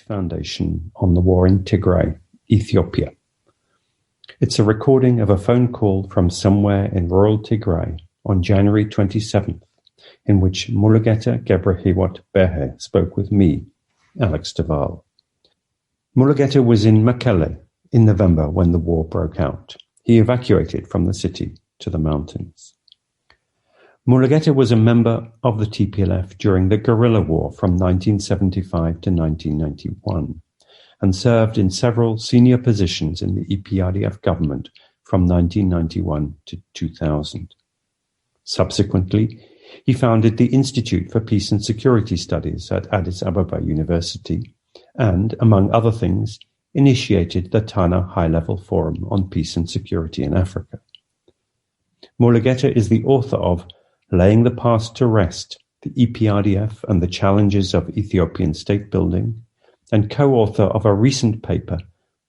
Foundation on the War in Tigray, Ethiopia. It's a recording of a phone call from somewhere in rural Tigray on January 27th, in which Muluጌታ ገብረሂወት Behe spoke with me, Alex Duval. Muluጌታ was in Mekelle in November when the war broke out. He evacuated from the city to the mountains. Muluጌታ was a member of the TPLF during the guerrilla war from 1975 to 1991 and served in several senior positions in the EPRDF government from 1991 to 2000. Subsequently, he founded the Institute for Peace and Security Studies at Addis Ababa University and, among other things, initiated the Tana High-Level Forum on Peace and Security in Africa. Muluጌታ is the author of Laying the Past to Rest, the EPRDF and the Challenges of Ethiopian State Building, and co-author of a recent paper,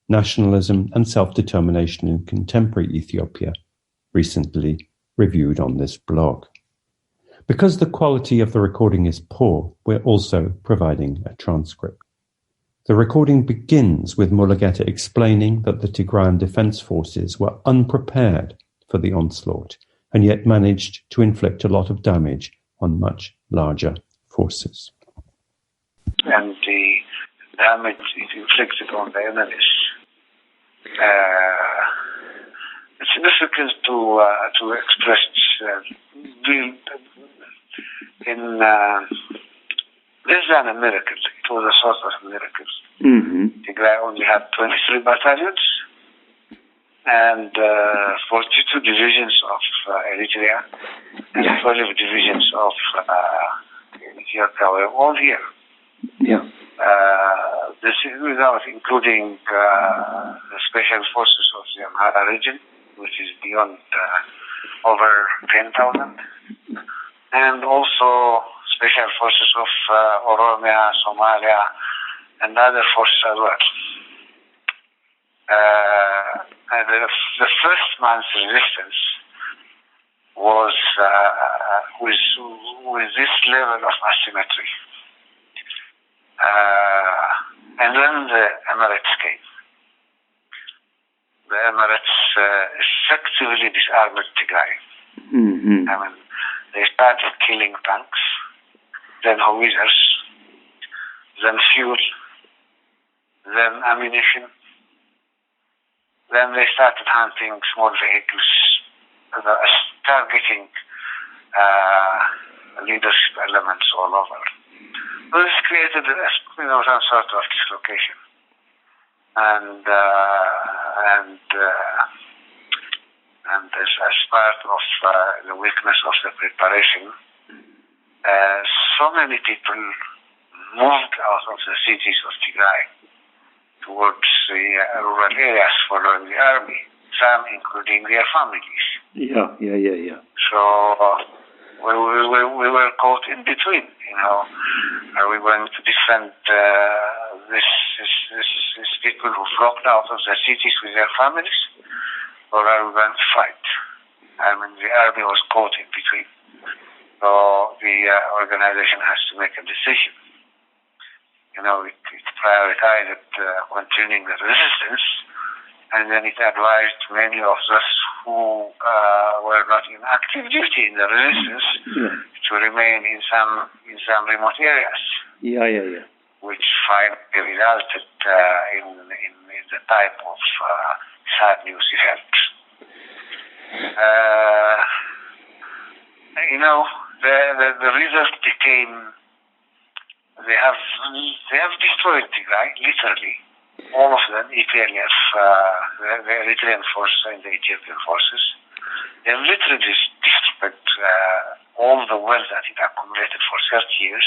Nationalism and Self-Determination in Contemporary Ethiopia, recently reviewed on this blog. Because the quality of the recording is poor, we're also providing a transcript. The recording begins with Muluጌታ explaining that the Tigrayan Defense Forces were unprepared for the onslaught and yet managed to inflict a lot of damage on much larger forces. And the damage it inflicted on the enemies. It's difficult to express. In less than a miracle, it was a sort of miracle. Tigray only had 23 battalions and 42 divisions of Eritrea and 12 divisions of Ethiopia were all here. This is without including the special forces of the Amhara region, which is beyond over 10,000, and also special forces of Oromiya, Somalia, and other forces as well. And the first month's resistance was with this level of asymmetry. And then the Emirates came. The Emirates effectively disarmed Tigray. I mean, they started killing tanks, then howitzers, then fuel, then ammunition. Then they started hunting small vehicles, targeting leadership elements all over. So this created some sort of dislocation. And as part of the weakness of the preparation, so many people moved out of the cities of Tigray towards the rural areas following the army, some including their families. So we were caught in between. Are we going to defend these people who flocked out of the cities with their families, or are we going to fight? I mean, the army was caught in between. So the organization has to make a decision. It prioritized continuing the resistance, and then it advised many of us who were not in active duty in the resistance to remain in some remote areas. Which finally resulted in the type of sad news event. The result became they have destroyed Tigray, literally, all of them, EPLF, the Eritrean forces and the Ethiopian forces. They have literally destroyed all the wealth that it accumulated for 30 years.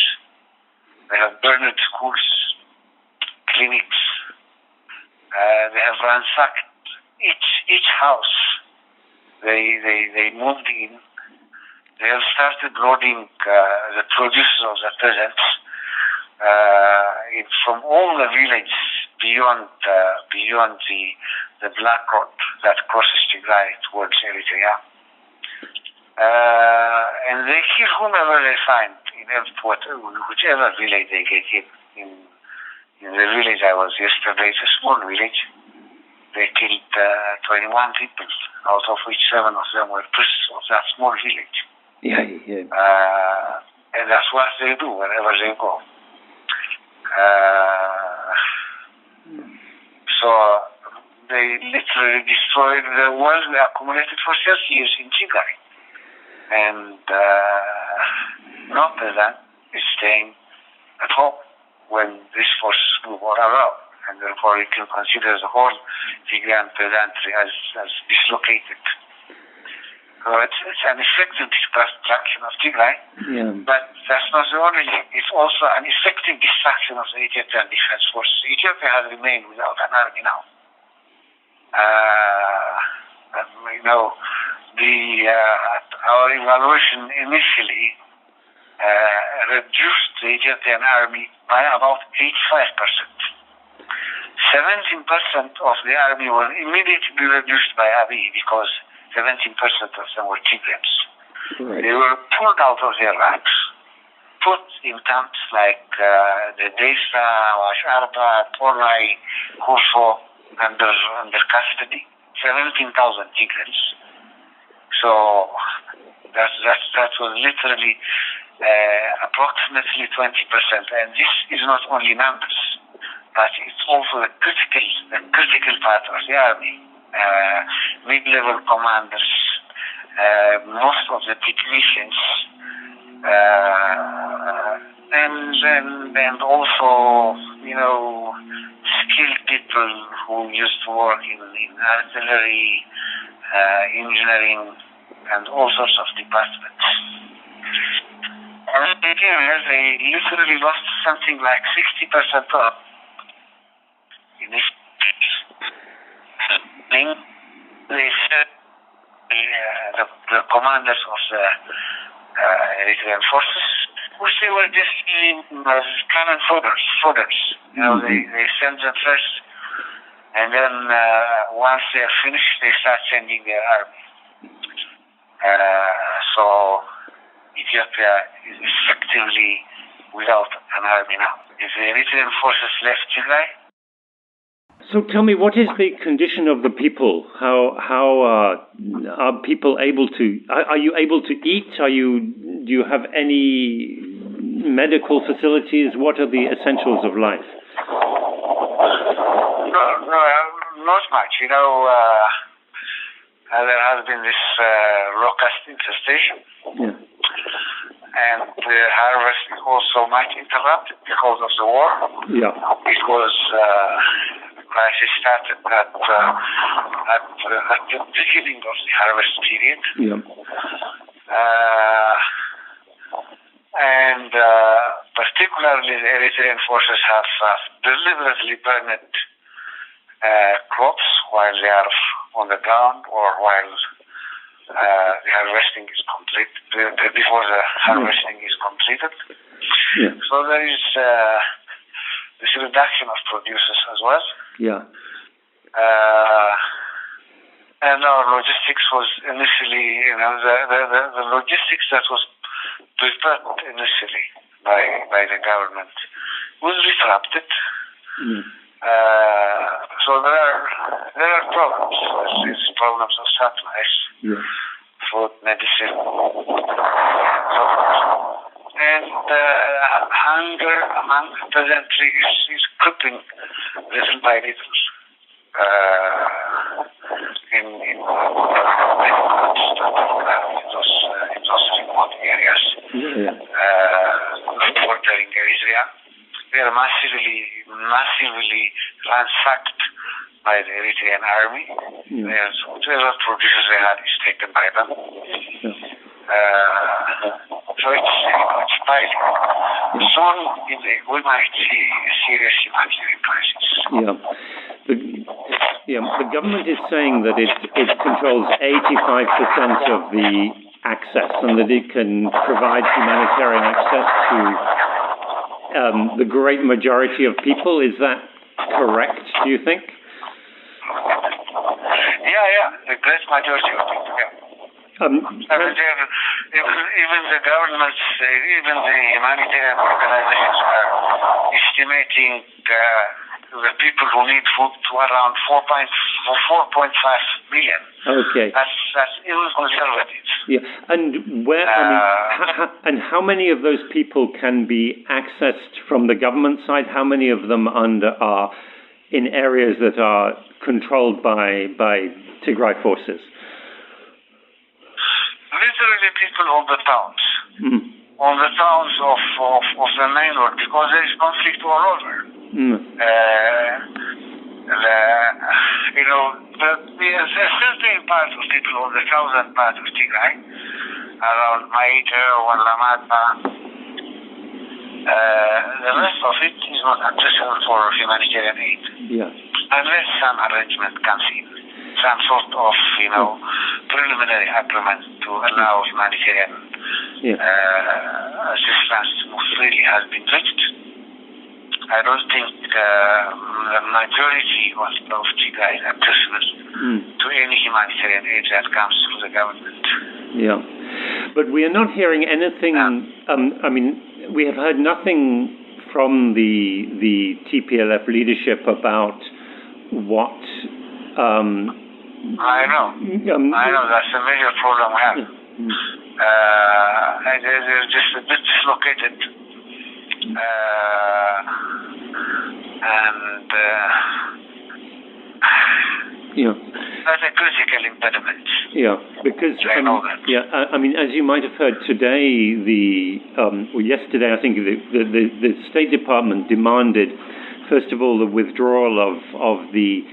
They have burned schools, clinics. They have ransacked each house. They moved in. They have started loading the produce of the peasants from all the villages beyond the Black Road that crosses Tigray towards Eritrea. And they kill whomever they find in whichever village they get in In the village I was yesterday, it's a small village. They killed 21 people, out of which 7 of them were priests of that small village. And that's what they do wherever they go. So they literally destroyed the wealth they accumulated for 30 years in Tigray. And no peasant is staying at home when these forces move all around. And therefore you can consider the whole Tigrayan peasantry as dislocated. So it's an effective destruction of Tigray, but that's not the only thing. It's also an effective destruction of the Ethiopian Defense Forces. Ethiopia has remained without an army now. Our evaluation initially reduced the Ethiopian army by about 85%. 17% of the army was immediately reduced by Abiy because 17% of them were Tigrayans. Right. They were pulled out of their ranks, put in camps like the Desa, Wash Arba, Torai, Kurso, under custody. 17,000 Tigrayans. So that was literally approximately 20%. And this is not only numbers, but it's also the critical part of the army. Mid-level commanders, most of the technicians, and also, skilled people who used to work in artillery, engineering, and all sorts of departments. And they literally lost something like 60% of in this. They said the commanders of the Eritrean forces, which they were just cannon fodders. They send them first, and then once they are finished, they start sending their army. So Ethiopia is effectively without an army now. If the Eritrean forces left Tigray. So tell me, what is the condition of the people? How are people able to? Are you able to eat? Do you have any medical facilities? What are the essentials of life? No, not much. There has been this locust infestation, and the harvest is also much interrupted because of the war. Because crisis started at the beginning of the harvest period. And particularly the Eritrean forces have deliberately burned crops while they are on the ground or while the harvesting is complete, before the harvesting is completed. So there is this reduction of producers as well. And our logistics was initially, the logistics that was prepared initially by the government was disrupted. So there are problems. There's problems of supplies, food, medicine, and hunger among peasantry is creeping little by little in those remote areas bordering Eritrea. They are massively ransacked by the Eritrean army. Whatever produces they had is taken by them. So it's piling. Soon we might see a serious humanitarian crisis. The government is saying that it controls 85% of the access and that it can provide humanitarian access to the great majority of people. Is that correct, do you think? Yeah, the great majority of people, Even the governments, even the humanitarian organizations are estimating the people who need food to around 4.5 million. Okay. That's even conservative. Yeah, and where? And how many of those people can be accessed from the government side? How many of them are in areas that are controlled by Tigray forces? Literally, people on the towns, on the towns of the mainland, because there is conflict all over. There's a certain part of people on the southern part of Tigray, around Maita or Lamata. The rest of it is not accessible for humanitarian aid, unless some arrangement comes in, some sort of, preliminary agreement to allow humanitarian assistance to move freely has been reached. I don't think the majority of Tigray is accessible to any humanitarian aid that comes through the government. Yeah, but we are not hearing anything. We have heard nothing from the TPLF leadership about what. I know that's a major problem we have. They're just a bit dislocated. That's a critical impediment. Yeah, because I know that. Yeah, as you might have heard today, yesterday, I think the State Department demanded, first of all, the withdrawal of the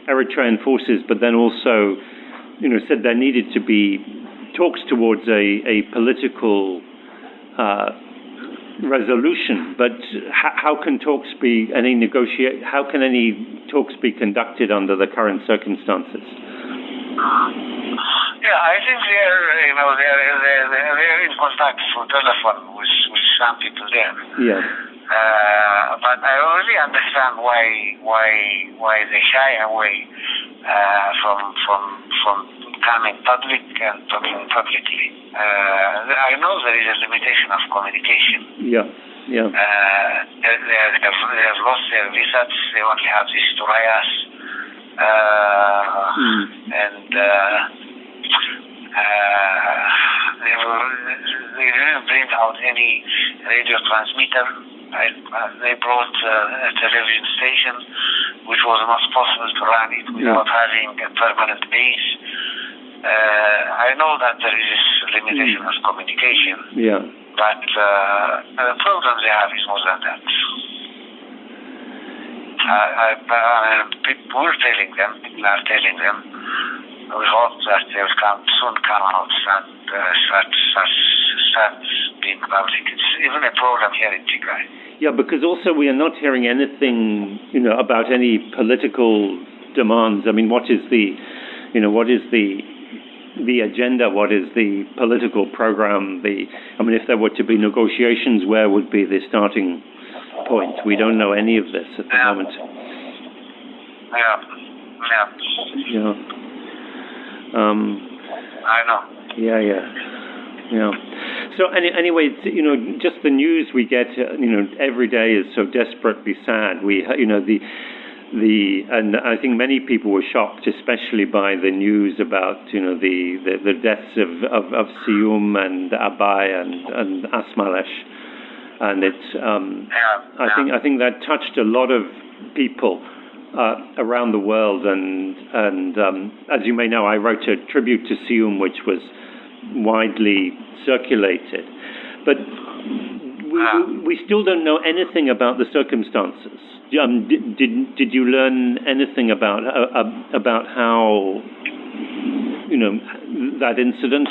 Eritrean forces, but then also, said there needed to be talks towards a political resolution. But how can talks be how can any talks be conducted under the current circumstances? Yeah, I think they're in contact through telephone with some people there. Yeah. But I really understand why they shy away from coming public and talking publicly. I know there is a limitation of communication. Yeah. They have lost their visas. They only have these Turayas, and they didn't bring out any radio transmitter. They brought a television station, which was not possible to run it without having a permanent base. I know that there is this limitation of communication, but the problem they have is more than that. People are telling them, we hope that they will soon come out and start being public. It's even a problem here in Tigray. Yeah, because also we are not hearing anything, about any political demands. What is the agenda? What is the political program? If there were to be negotiations, where would be the starting point? We don't know any of this at the moment. I know. Yeah. So anyway, just the news we get, every day is so desperately sad. And I think many people were shocked, especially by the news about, the deaths of Siyum and Abai and Asmalesh, and it's I think that touched a lot of people around the world, and as you may know, I wrote a tribute to Siyum, which was widely circulated, but we still don't know anything about the circumstances. Did you learn anything about how that incident?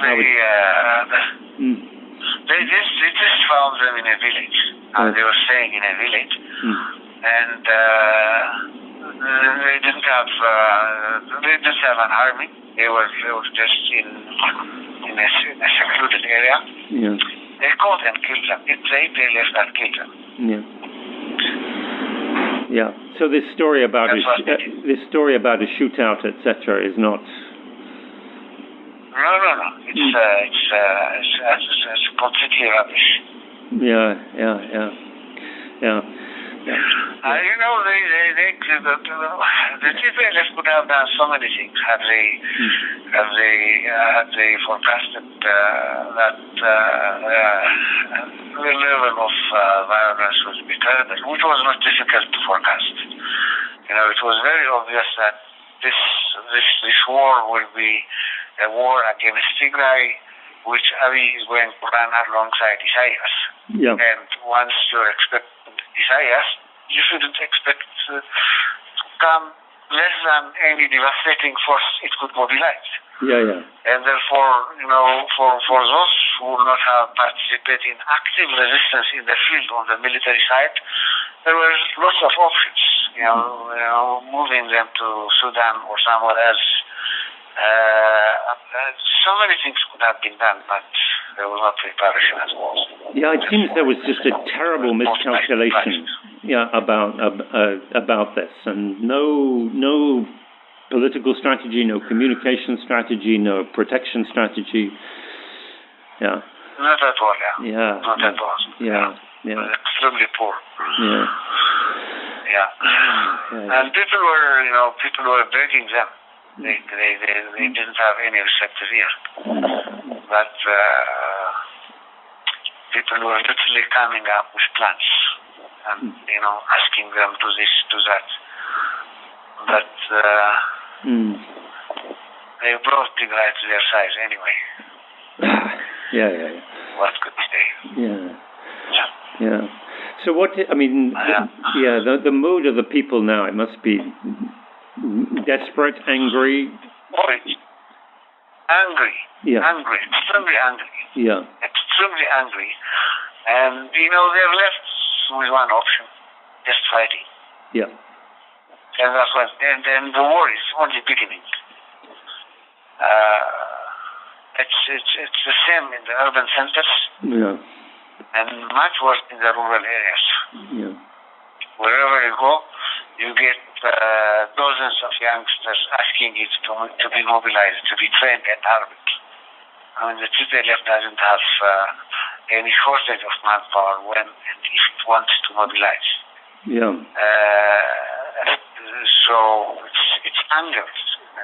They just found them in a village. They were staying in a village, and they didn't have an army. They were just in a secluded area. Yeah. They caught and killed them. They left and killed them. Yeah. So this story about a shootout, etc., is not. No. It's completely rubbish. Yeah. The TPLF could have done so many things had they forecasted that the level of violence would be terrible, which was not difficult to forecast. It was very obvious that this war will be a war against Tigray, which Abiy is going to run alongside Isaias. Yeah. And once you expect Isaias, you shouldn't expect to come less than any devastating force it could mobilize. Yeah. And therefore, for those who will not have participated in active resistance in the field on the military side, there were lots of options. Moving them to Sudan or somewhere else. So many things could have been done, but there was not preparation as well. Yeah, it seems there was just a terrible miscalculation. Yeah, about this, and no political strategy, no communication strategy, no protection strategy. Yeah. Not at all. Yeah. Not at all. Yeah. Extremely poor. Yeah. And people were begging them. They didn't have any receptive ear. But people were literally coming up with plans and asking them do this, do that. But they brought Tigray to their side anyway. Yeah. What could they? Yeah. So the mood of the people now, it must be desperate, angry. Angry. Yeah. Angry. Extremely angry. Yeah. Extremely angry. And, they're left with one option, just fighting. Yeah. And that's what, and the war is only beginning. It's the same in the urban centers. Yeah. And much worse in the rural areas. Yeah. Wherever you go, you get dozens of youngsters asking it to be mobilized, to be trained and armed. The TPLF doesn't have any shortage of manpower when and if it wants to mobilize. Yeah. So it's anger.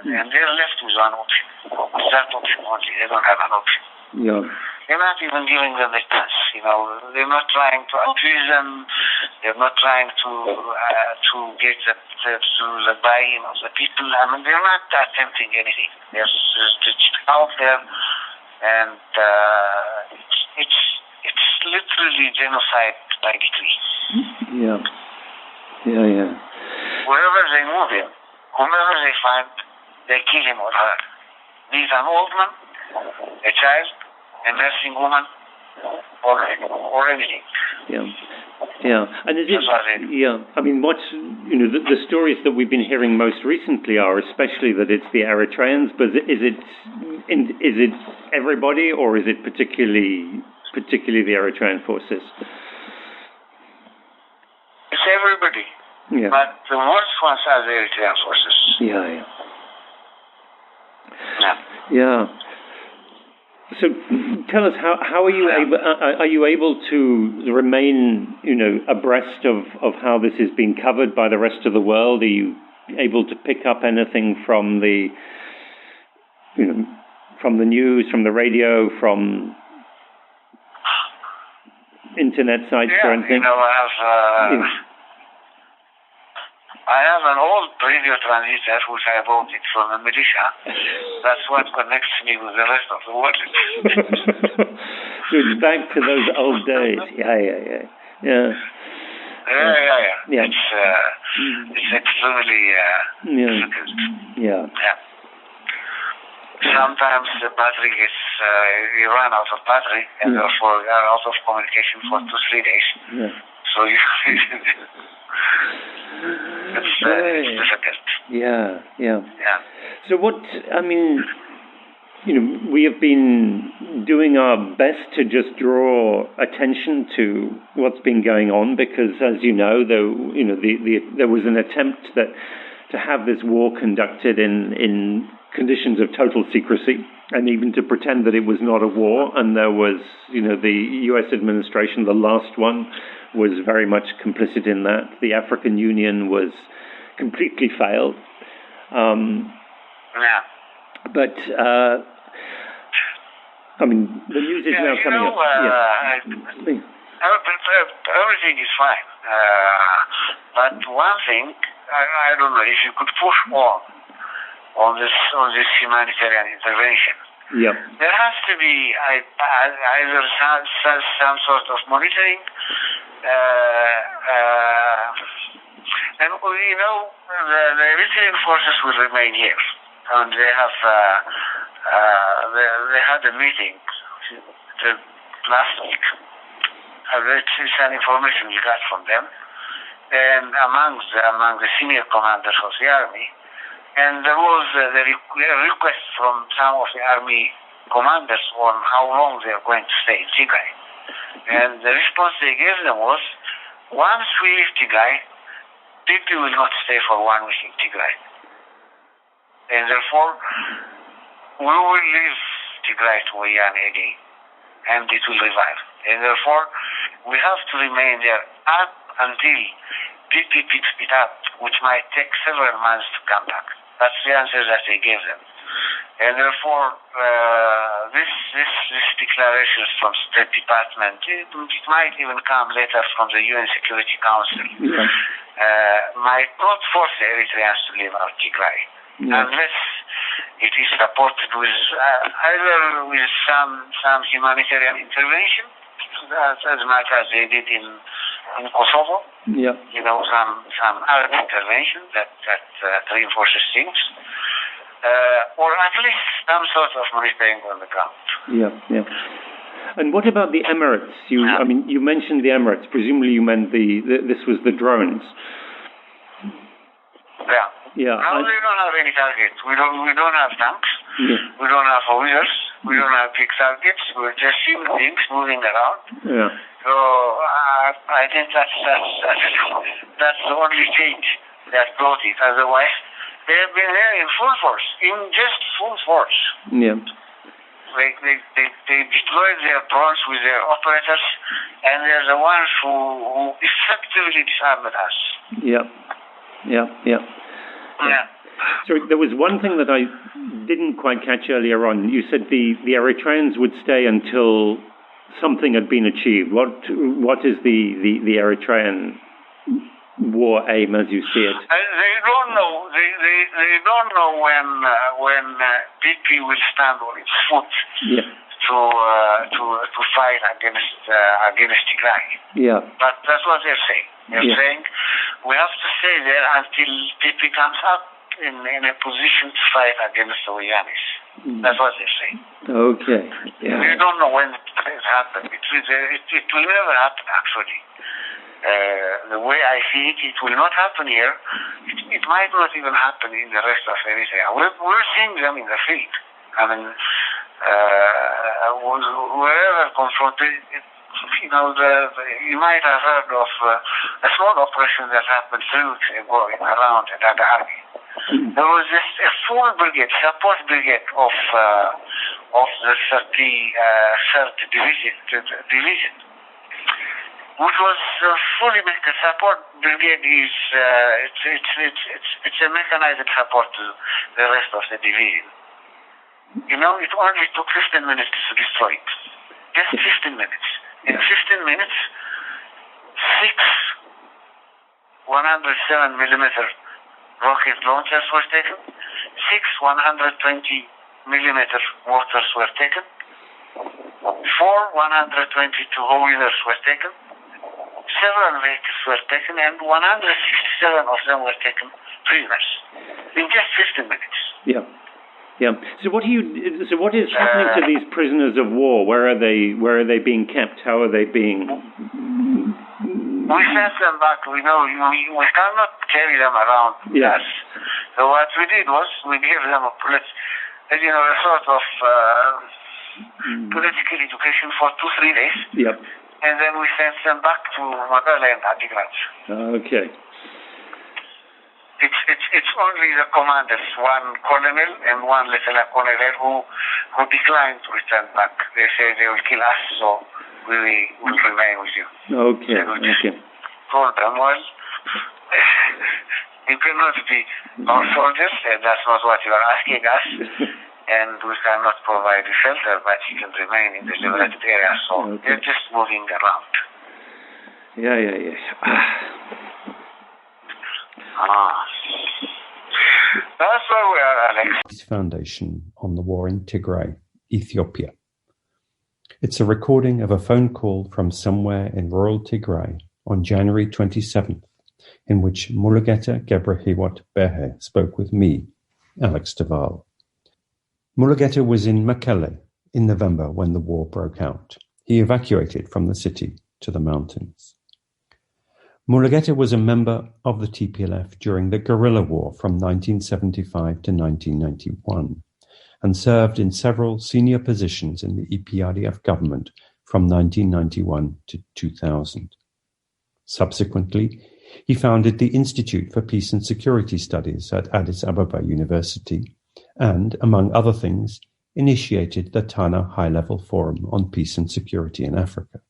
And they're left with one option. With that option only. They don't have an option. Yeah. They're not even giving them a chance. They're not trying to appease them. They're not trying to get the buy-in of the people. They're not attempting anything. They're just out there, and it's literally genocide by decree. Yeah. Wherever they move him, whomever they find, they kill him or her. Be it an old man, a child, a nursing woman, or anything. Yeah. And is it? Yeah. What's the stories that we've been hearing most recently are especially that it's the Eritreans, but is it everybody, or is it particularly the Eritrean forces? It's everybody. Yeah. But the worst ones are the Eritrean forces. Yeah. So tell us, how are you able to remain, abreast of how this is being covered by the rest of the world? Are you able to pick up anything from the news, from the radio, from internet sites or anything? I have an old radio transmitter which I bought it from the militia. That's what connects me with the rest of the world. So it's back to those old days. Yeah. It's extremely difficult. Yeah. Sometimes the battery gets, you run out of battery, and therefore you are out of communication for 2-3 days. Yeah. So you it's difficult. Yeah. So we have been doing our best to just draw attention to what's been going on because, as you know, there was an attempt that to have this war conducted in conditions of total secrecy, and even to pretend that it was not a war. And there was, the U.S. administration, the last one, was very much complicit in that. The African Union was completely failed. But the news is now coming up. Everything is fine. But one thing, I don't know if you could push on this humanitarian intervention. Yep. There has to be either some sort of monitoring, and the Eritrean forces will remain here, and they have they had a meeting last week. It's an information we got from them, and among the senior commanders of the army. And there was the request from some of the army commanders on how long they are going to stay in Tigray. And the response they gave them was, once we leave Tigray, people will not stay for 1 week in Tigray. And therefore, we will leave Tigray to Wayane again, and it will revive. And therefore, we have to remain there up until people picks it up, which might take several months to come back. That's the answer that they gave them. And therefore, this declarations from State Department, it might even come later from the UN Security Council, might not force the Eritreans to leave out Tigray, unless it is supported with either with some humanitarian intervention, as much as they did in Kosovo. Yeah. Some armed intervention that reinforces things, or at least some sort of monitoring on the ground. Yeah. And what about the Emirates? You mentioned the Emirates. Presumably, you meant this was the drones. Yeah. Now we don't have any targets. We don't have tanks. Yeah. We don't have howitzers. We don't have big targets. We're just seeing things moving around. Yeah. So I think that's the only change that brought it. Otherwise, they have been there in full force, full force. Yeah. They deployed their drones with their operators, and they're the ones who effectively disarmed us. Yeah. So there was one thing that I didn't quite catch earlier on. You said the Eritreans would stay until something had been achieved. What is the Eritrean war aim as you see it? They don't know. They don't know when BP will stand on its foot to fight against Tigray. Yeah. But that's what they're saying. They're saying we have to stay there until BP comes up in a position to fight against the Oyanis. That's what they're saying. Okay. Yeah. We don't know when it will happen. It will never happen, actually. The way I see it will not happen here. It might not even happen in the rest of Eritrea. We're seeing them in the field. I mean, wherever confronted, you might have heard of a small operation that happened 3 weeks ago around Dadaari. There was just a full brigade, support brigade of the 33rd division, which was fully manned. The support brigade is it's a mechanized support to the rest of the division. It only took 15 minutes to destroy it. Just 15 minutes. In 15 minutes, 6 107mm rocket launchers were taken, 6 120mm mortars were taken, 4 122 howitzers were taken, several vehicles were taken, and 167 of them were taken prisoners in just 15 minutes. Yeah. So what is happening to these prisoners of war? Where are they being kept? How are they being? We sent them back. We cannot carry them around with us. So what we did was we gave them a sort of political education for 2-3 days. Yep. And then we sent them back to Magala and Adigrat. Okay. It's it's only the commanders, one colonel and one lieutenant colonel who declined to return back. They say they will kill us, so we will remain with you. Okay. Told them, well, you cannot be our soldiers, and that's not what you are asking us, and we cannot provide you shelter, but you can remain in the liberated area, so they're just moving around. Yeah. That's where we are, Alex. Foundation on the War in Tigray, Ethiopia. It's a recording of a phone call from somewhere in rural Tigray on January 27th, in which Mulugeeta ገብረሂወት spoke with me, Alex Duval. Mulugeeta was in Mekelle in November when the war broke out. He evacuated from the city to the mountains. Mulugeeta was a member of the TPLF during the guerrilla war from 1975 to 1991 and served in several senior positions in the EPRDF government from 1991 to 2000. Subsequently, he founded the Institute for Peace and Security Studies at Addis Ababa University and, among other things, initiated the Tana High-Level Forum on Peace and Security in Africa.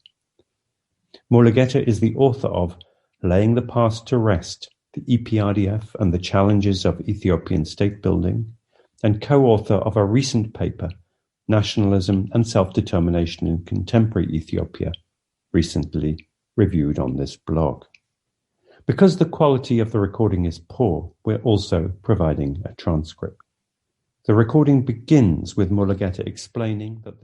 Mulugeeta is the author of Laying the Past to Rest, the EPRDF and the Challenges of Ethiopian State Building, and co-author of a recent paper, Nationalism and Self-Determination in Contemporary Ethiopia, recently reviewed on this blog. Because the quality of the recording is poor, we're also providing a transcript. The recording begins with Mulugeeta explaining that